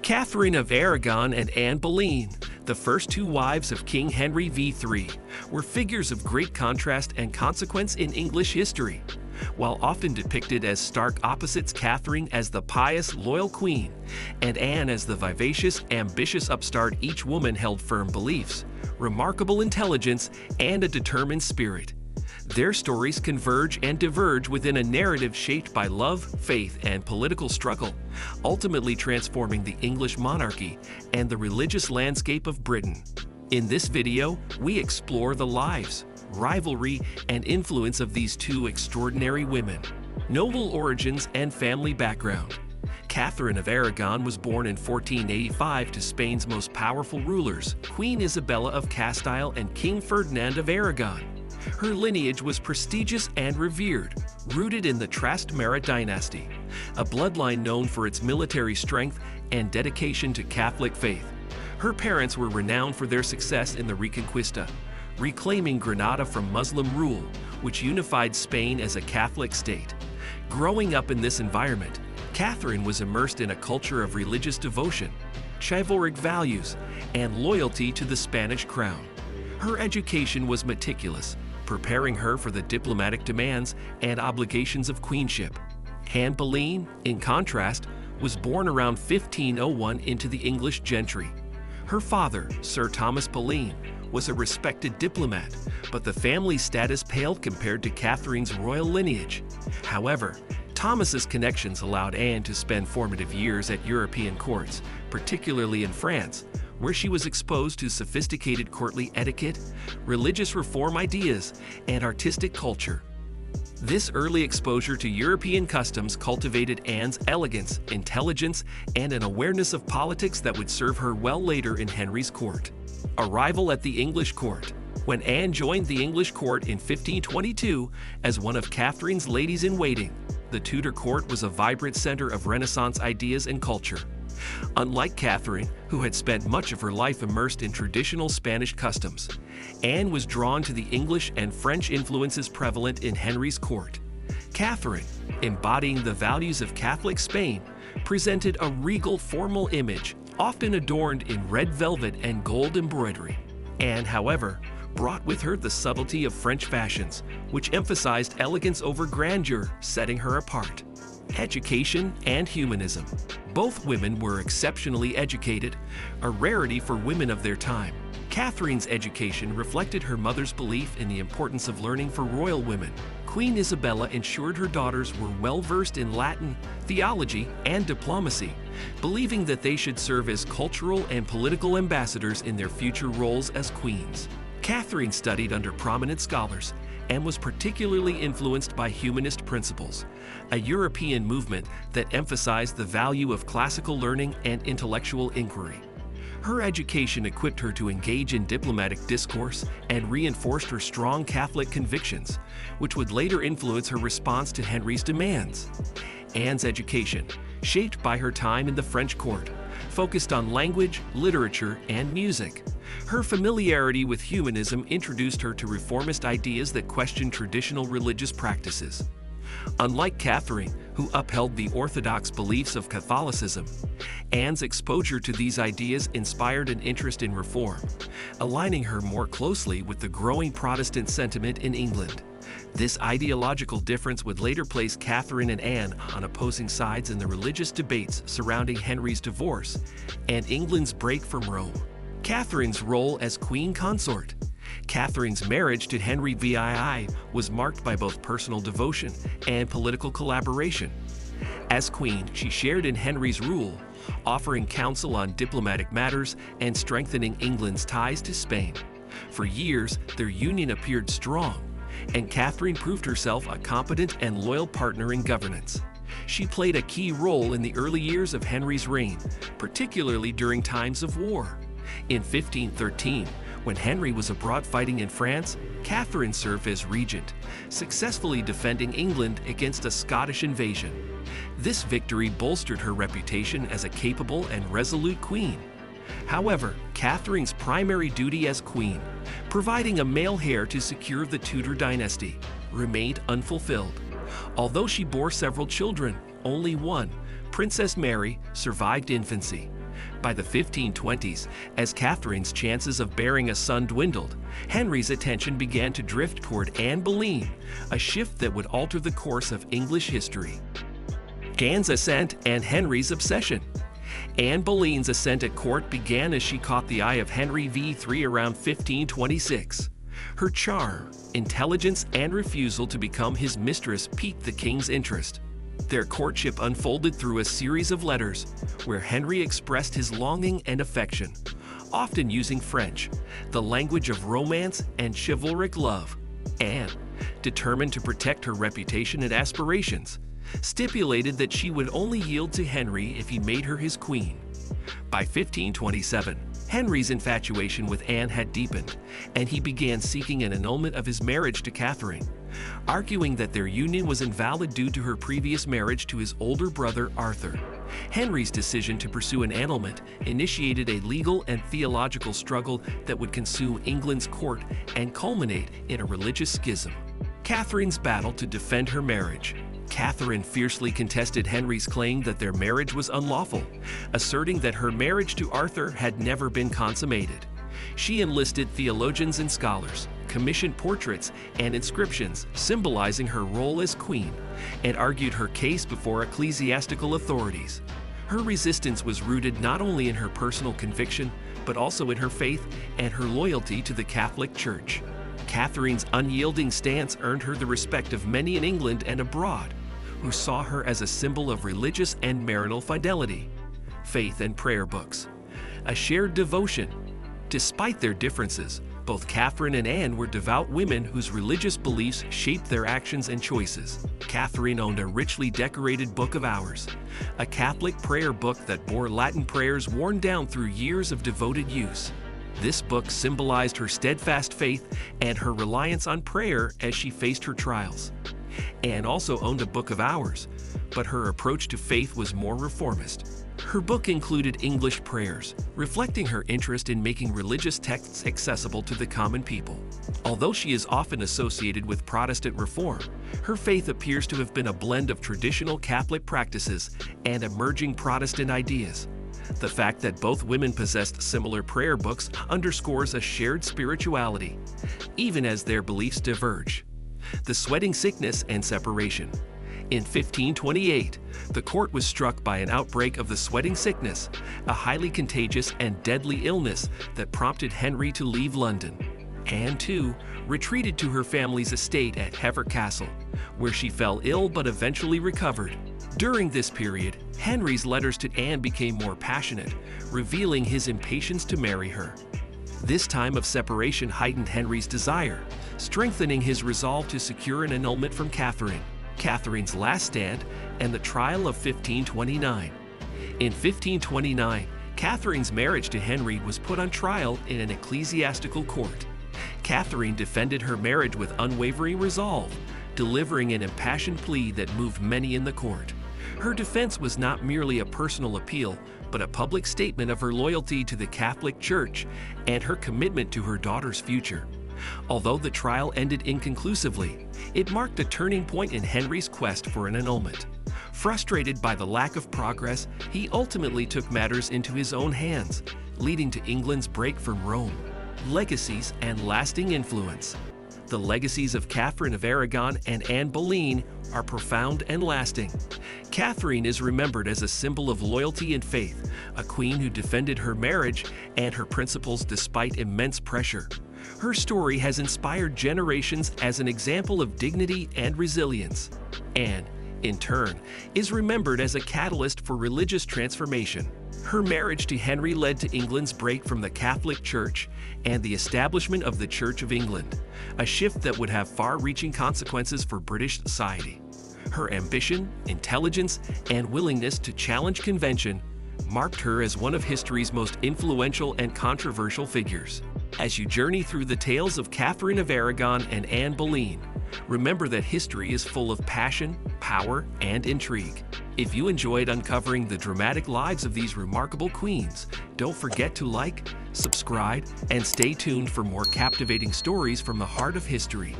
Katherine of Aragon and Anne Boleyn, the first two wives of King Henry VIII, were figures of great contrast and consequence in English history. While often depicted as stark opposites, Katherine as the pious, loyal queen, and Anne as the vivacious, ambitious upstart, each woman held firm beliefs, remarkable intelligence, and a determined spirit. Their stories converge and diverge within a narrative shaped by love, faith, and political struggle, ultimately transforming the English monarchy and the religious landscape of Britain. In this video, we explore the lives, rivalry, and influence of these two extraordinary women. Noble origins and family background. Katherine of Aragon was born in 1485 to Spain's most powerful rulers, Queen Isabella of Castile and King Ferdinand of Aragon. Her lineage was prestigious and revered, rooted in the Trastamara dynasty, a bloodline known for its military strength and dedication to Catholic faith. Her parents were renowned for their success in the Reconquista, reclaiming Granada from Muslim rule, which unified Spain as a Catholic state. Growing up in this environment, Katherine was immersed in a culture of religious devotion, chivalric values, and loyalty to the Spanish crown. Her education was meticulous, preparing her for the diplomatic demands and obligations of queenship. Anne Boleyn, in contrast, was born around 1501 into the English gentry. Her father, Sir Thomas Boleyn, was a respected diplomat, but the family's status paled compared to Katherine's royal lineage. However, Thomas's connections allowed Anne to spend formative years at European courts, particularly in France, where she was exposed to sophisticated courtly etiquette, religious reform ideas, and artistic culture. This early exposure to European customs cultivated Anne's elegance, intelligence, and an awareness of politics that would serve her well later in Henry's court. Arrival at the English court. When Anne joined the English court in 1522 as one of Katherine's ladies-in-waiting, the Tudor court was a vibrant center of Renaissance ideas and culture. Unlike Katherine, who had spent much of her life immersed in traditional Spanish customs, Anne was drawn to the English and French influences prevalent in Henry's court. Katherine, embodying the values of Catholic Spain, presented a regal, formal image, often adorned in red velvet and gold embroidery. Anne, however, brought with her the subtlety of French fashions, which emphasized elegance over grandeur, setting her apart. Education and humanism. Both women were exceptionally educated, a rarity for women of their time. Katherine's education reflected her mother's belief in the importance of learning for royal women. Queen Isabella ensured her daughters were well-versed in Latin, theology, and diplomacy, believing that they should serve as cultural and political ambassadors in their future roles as queens. Katherine studied under prominent scholars and was particularly influenced by humanist principles, a European movement that emphasized the value of classical learning and intellectual inquiry. Her education equipped her to engage in diplomatic discourse and reinforced her strong Catholic convictions, which would later influence her response to Henry's demands. Anne's education, shaped by her time in the French court, focused on language, literature, and music. Her familiarity with humanism introduced her to reformist ideas that questioned traditional religious practices. Unlike Katherine, who upheld the orthodox beliefs of Catholicism, Anne's exposure to these ideas inspired an interest in reform, aligning her more closely with the growing Protestant sentiment in England. This ideological difference would later place Katherine and Anne on opposing sides in the religious debates surrounding Henry's divorce and England's break from Rome. Katherine's role as queen consort. Katherine's marriage to Henry VIII was marked by both personal devotion and political collaboration. As queen, she shared in Henry's rule, offering counsel on diplomatic matters and strengthening England's ties to Spain. For years, their union appeared strong, and Katherine proved herself a competent and loyal partner in governance. She played a key role in the early years of Henry's reign, particularly during times of war. In 1513, when Henry was abroad fighting in France, Katherine served as regent, successfully defending England against a Scottish invasion. This victory bolstered her reputation as a capable and resolute queen. However, Katherine's primary duty as queen, providing a male heir to secure the Tudor dynasty, remained unfulfilled. Although she bore several children, only one, Princess Mary, survived infancy. By the 1520s, as Katherine's chances of bearing a son dwindled, Henry's attention began to drift toward Anne Boleyn, a shift that would alter the course of English history. Anne's ascent and Henry's obsession. Anne Boleyn's ascent at court began as she caught the eye of Henry VIII around 1526. Her charm, intelligence, and refusal to become his mistress piqued the king's interest. Their courtship unfolded through a series of letters where Henry expressed his longing and affection, often using French, the language of romance and chivalric love. Anne, determined to protect her reputation and aspirations, stipulated that she would only yield to Henry if he made her his queen. By 1527, Henry's infatuation with Anne had deepened, and he began seeking an annulment of his marriage to Katherine, arguing that their union was invalid due to her previous marriage to his older brother Arthur. Henry's decision to pursue an annulment initiated a legal and theological struggle that would consume England's court and culminate in a religious schism. Katherine's battle to defend her marriage. Katherine fiercely contested Henry's claim that their marriage was unlawful, asserting that her marriage to Arthur had never been consummated. She enlisted theologians and scholars, commissioned portraits and inscriptions symbolizing her role as queen, and argued her case before ecclesiastical authorities. Her resistance was rooted not only in her personal conviction, but also in her faith and her loyalty to the Catholic Church. Katherine's unyielding stance earned her the respect of many in England and abroad, who saw her as a symbol of religious and marital fidelity. Faith and prayer books. A shared devotion. Despite their differences, both Katherine and Anne were devout women whose religious beliefs shaped their actions and choices. Katherine owned a richly decorated Book of Hours, a Catholic prayer book that bore Latin prayers worn down through years of devoted use. This book symbolized her steadfast faith and her reliance on prayer as she faced her trials. Anne also owned a Book of Hours, but her approach to faith was more reformist. Her book included English prayers, reflecting her interest in making religious texts accessible to the common people. Although she is often associated with Protestant reform, her faith appears to have been a blend of traditional Catholic practices and emerging Protestant ideas. The fact that both women possessed similar prayer books underscores a shared spirituality, even as their beliefs diverge. The sweating sickness and separation. In 1528, the court was struck by an outbreak of the sweating sickness, a highly contagious and deadly illness that prompted Henry to leave London. Anne, too, retreated to her family's estate at Hever Castle, where she fell ill but eventually recovered. During this period, Henry's letters to Anne became more passionate, revealing his impatience to marry her. This time of separation heightened Henry's desire, strengthening his resolve to secure an annulment from Katherine. Katherine's last stand and the trial of 1529. In 1529, Katherine's marriage to Henry was put on trial in an ecclesiastical court. Katherine defended her marriage with unwavering resolve, delivering an impassioned plea that moved many in the court. Her defense was not merely a personal appeal, but a public statement of her loyalty to the Catholic Church and her commitment to her daughter's future. Although the trial ended inconclusively, it marked a turning point in Henry's quest for an annulment. Frustrated by the lack of progress, he ultimately took matters into his own hands, leading to England's break from Rome. Legacies and lasting influence. The legacies of Katherine of Aragon and Anne Boleyn are profound and lasting. Katherine is remembered as a symbol of loyalty and faith, a queen who defended her marriage and her principles despite immense pressure. Her story has inspired generations as an example of dignity and resilience. Anne, in turn, is remembered as a catalyst for religious transformation. Her marriage to Henry led to England's break from the Catholic Church and the establishment of the Church of England, a shift that would have far-reaching consequences for British society. Her ambition, intelligence, and willingness to challenge convention marked her as one of history's most influential and controversial figures. As you journey through the tales of Katherine of Aragon and Anne Boleyn, remember that history is full of passion, power, and intrigue. If you enjoyed uncovering the dramatic lives of these remarkable queens, don't forget to like, subscribe, and stay tuned for more captivating stories from the heart of history.